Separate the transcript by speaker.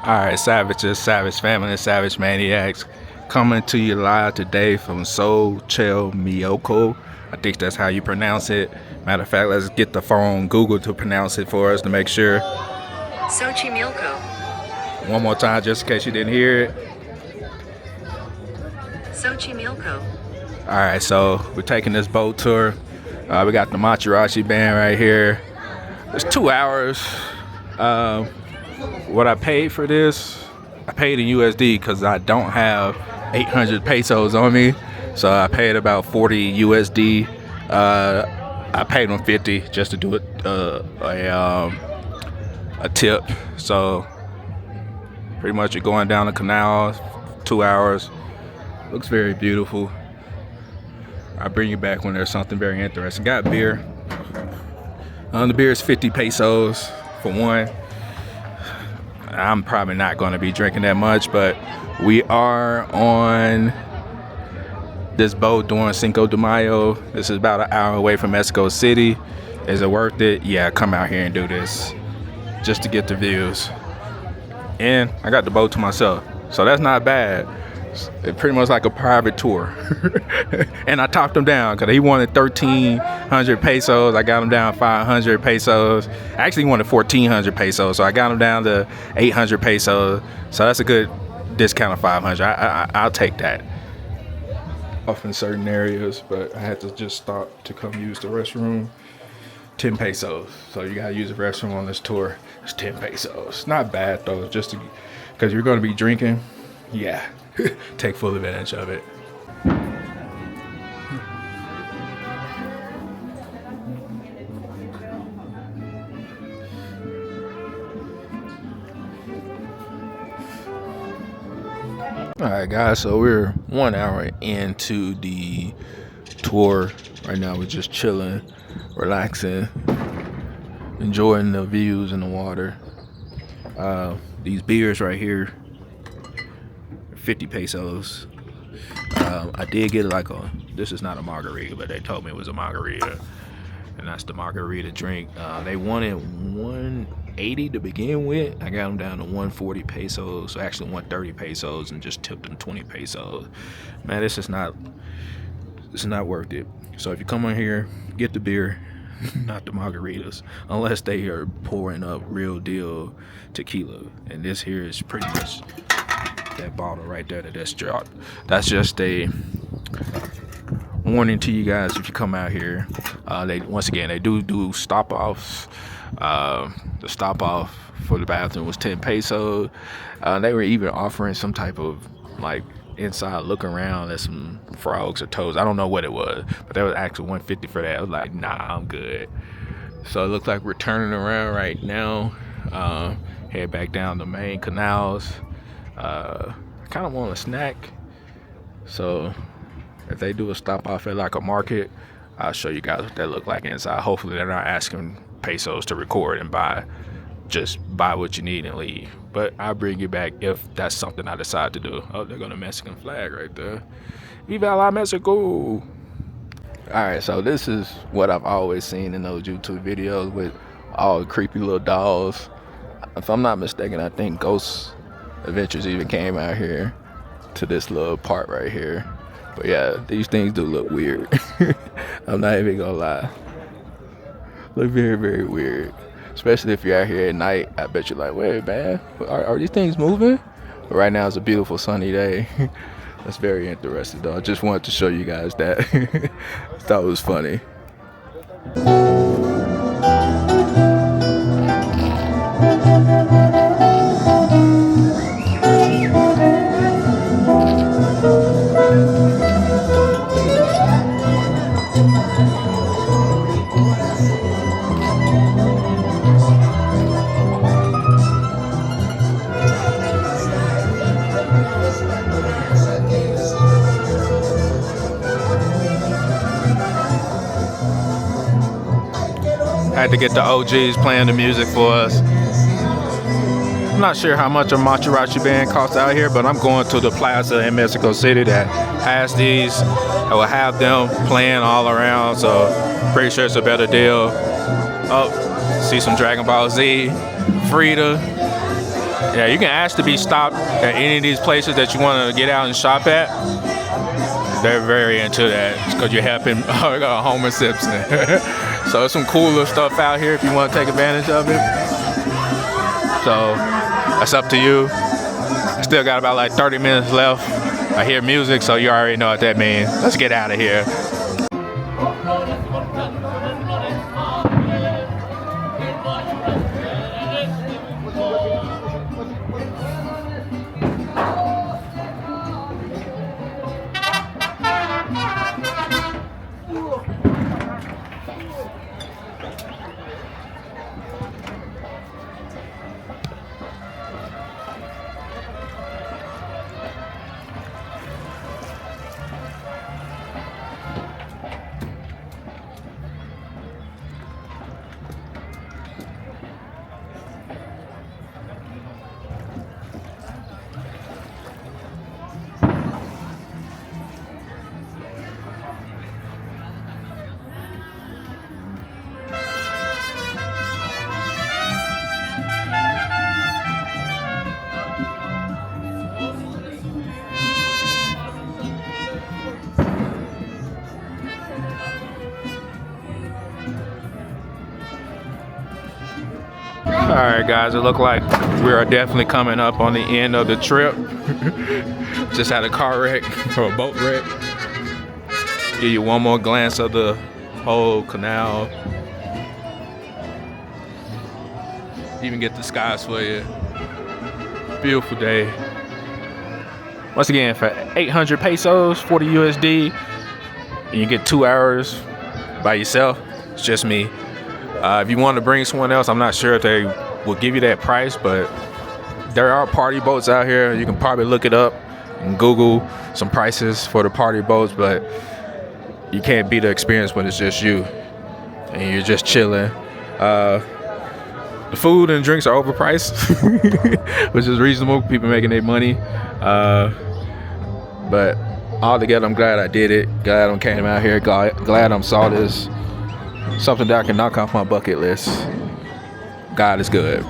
Speaker 1: Alright, Savages, Savage Family, and Savage Maniacs coming to you live today from Xochimilco. I think that's how you pronounce it. Matter of fact, let's get the phone Google to pronounce it for us to make sure.
Speaker 2: Xochimilco.
Speaker 1: One more time just in case you didn't hear it.
Speaker 2: Xochimilco.
Speaker 1: Alright, so we're taking this boat tour. We got the Mariachi band right here. It's 2 hours. What I paid for this, I paid in USD because I don't have 800 pesos on me. So I paid about 40 USD. I paid them 50 just to do it a tip. So pretty much you're going down the canal, 2 hours. Looks very beautiful. I'll bring you back when there's something very interesting. Got beer. The beer is 50 pesos for one. I'm probably not going to be drinking that much, but we are on this boat during Cinco de Mayo. This is about an hour away from Mexico City. Is it worth it? Yeah, come out here and do this just to get the views. And I got the boat to myself, so that's not bad. It's pretty much like a private tour. And I talked him down because he wanted 1,300 pesos. I got him down 500 pesos. Actually, he wanted 1,400 pesos, so I got him down to 800 pesos. So that's a good discount of 500. I'll take that. Off in certain areas, but I had to just stop to come use the restroom. 10 pesos. So you gotta use the restroom on this tour. It's 10 pesos. Not bad though, just because you're gonna be drinking. Yeah. Take full advantage of it. Alright guys, so we're 1 hour into the tour. Right now we're just chilling, relaxing, enjoying the views and the water. These beers right here, 50 pesos. I did get this is not a margarita, but they told me it was a margarita, and that's the margarita drink. They wanted 180 to begin with. I got them down to 140 pesos, so actually 130 pesos, and just tipped them 20 pesos. Man, this is not worth it. So if you come on here, get the beer, not the margaritas, unless they are pouring up real deal tequila, and this here is pretty much that bottle right there that's dropped. That's just a warning to you guys if you come out here. They do stop offs. The stop off for the bathroom was 10 pesos. They were even offering some type of inside look around at some frogs or toads. I don't know what it was, but that was actually 150 for that. I was like, nah, I'm good. So it looks like we're turning around right now. Head back down the main canals. I kind of want a snack, so if they do a stop off at like a market, I'll show you guys what that look like inside. Hopefully they're not asking pesos to record and just buy what you need and leave. But I'll bring you back if that's something I decide to do. Oh, they're got a Mexican flag right there. Viva la Mexico! Alright, so this is what I've always seen in those YouTube videos with all the creepy little dolls. If I'm not mistaken, I think Ghost Adventures even came out here to this little part right here. But yeah, these things do look weird. I'm not even gonna lie. Look very, very weird. Especially if you're out here at night. I bet you're like, wait, man, are these things moving? But right now it's a beautiful sunny day. That's very interesting though. I just wanted to show you guys that. Thought it was funny. Had to get the OGs playing the music for us. I'm not sure how much a Mariachi band costs out here, but I'm going to the plaza in Mexico City that has these. I will have them playing all around, so pretty sure it's a better deal. Oh, see some Dragon Ball Z, Frida. Yeah, you can ask to be stopped at any of these places that you want to get out and shop at. They're very into that because you're helping Homer Simpson. So there's some cooler stuff out here if you want to take advantage of it. So that's up to you. I still got about like 30 minutes left. I hear music, so you already know what that means. Let's get out of here. Alright guys, it looked like we are definitely coming up on the end of the trip. Just had a car wreck or a boat wreck. Give you one more glance of the whole canal. Even get the skies for you. Beautiful day. Once again, for 800 pesos, 40 USD, and you get 2 hours by yourself. It's just me. If you want to bring someone else, I'm not sure if they will give you that price, but there are party boats out here. You can probably look it up and Google some prices for the party boats, but you can't beat the experience when it's just you and you're just chilling. The food and drinks are overpriced, which is reasonable. People making their money. But altogether, I'm glad I did it. Glad I came out here. Glad I saw this. Something that I can knock off my bucket list. God is good.